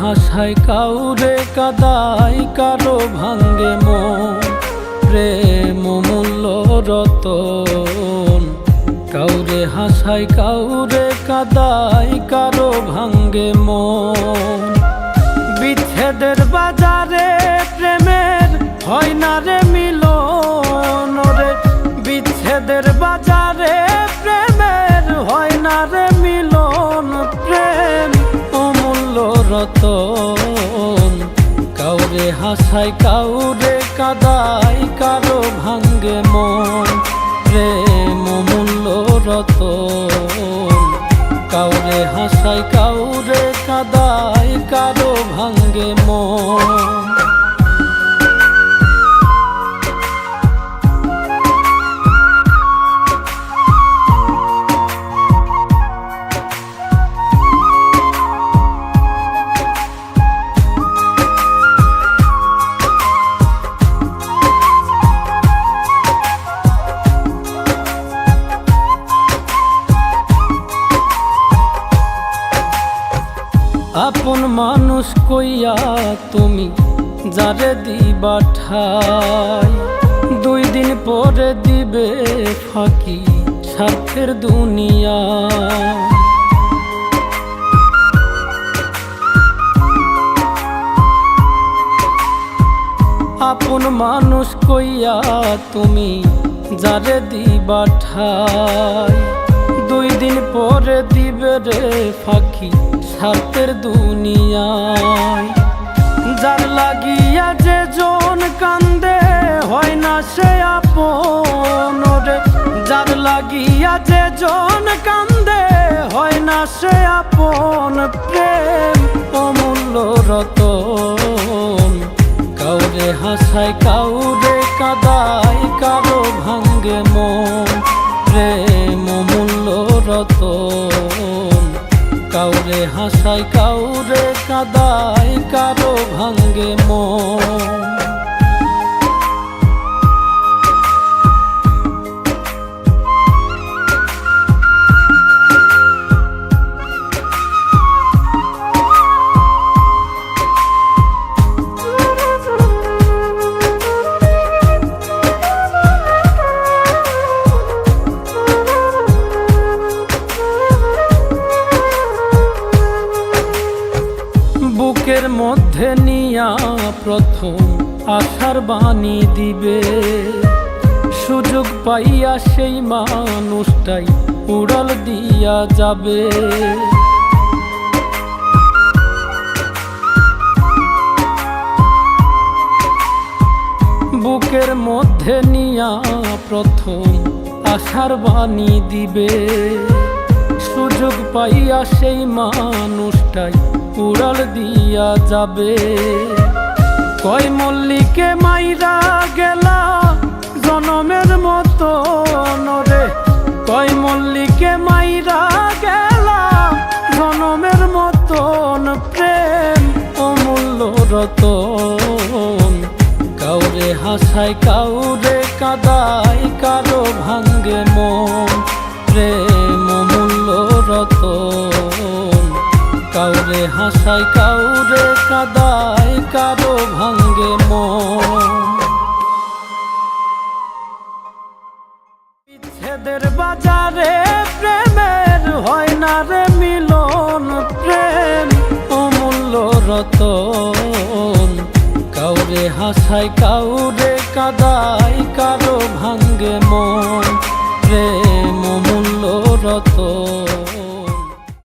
হাসায় কাউরে কাদায়, কারো ভাঙ্গে মন। প্রেম মূল্য রতন, কাউরে হাসায় কাউরে কাদায়, কারো ভাঙ্গে মন। বিচ্ছেদের বাজারে প্রেমের হয় না রে মিলন রে, বিচ্ছেদের বাজারে প্রেমের হয় না রে মিলন। প্রেম অমূল্য রতন, কাউরে হাসায় কাউরে কাদায়, কারো ভাঙ্গে মন। প্রেম অমূল্য রতন, কাউরে হাসায় কাউরে কাদায়, কারো ভাঙ্গে মন। আপন মানুষ কইয়া তুমি যারে দিবা ঠাই, 2 দিন পরে দিবে ফাঁকি স্বার্থের দুনিয়া। আপন মানুষ কইয়া তুমি যারে দিবা ঠাই, 2 দিন পরে দিবে রে ফাঁকি স্বার্থের দুনিয়ায়। যার লাগিয়া যে জন কান্দে হয় না সে আপন রে, যার লাগিয়া যে জন কান্দে হয় না সে আপন। প্রেম অমূল্য রতন, কাউরে হাসায় কাউরে কাদায়, কারো ভাঙ্গে মন। প্রেম অমূল্য রতন, কাউরে হাসায় কাউরে কাদায়, কারো ভাঙ্গে মন। বুকের মধ্যে নিয়া প্রথম আশার বাণী দিবে, সুযোগ পাইয়া সেই মানুষটাই উড়াল দিয়া যাবে। বুকের মধ্যে নিয়া প্রথম আশার বাণী দিবে, সুযোগ পাইয়া সেই মানুষটাই উড়াল দিয়া যাবে। কয় মল্লিকে মাইরা গেলা জনমের মতো রে, কয় মল্লিকে মাইরা গেলা জনমের মতন। প্রেম অমূল্য রতন, কাউরে হাসায় কাউরে কাদায়, কারো ভাঙ্গে মন। প্রেম অমূল্য রতন, কাউরে হাসায় কাউরে কাদায়, কারো ভাঙ্গে মন। বিচ্ছেদের বাজারে প্রেমের হয় না রে মিলন। প্রেম অমূল্য রতন, কাউরে হাসায় কাউরে কাদায়, কারো ভাঙ্গে মন। প্রেম অমূল্য রতন।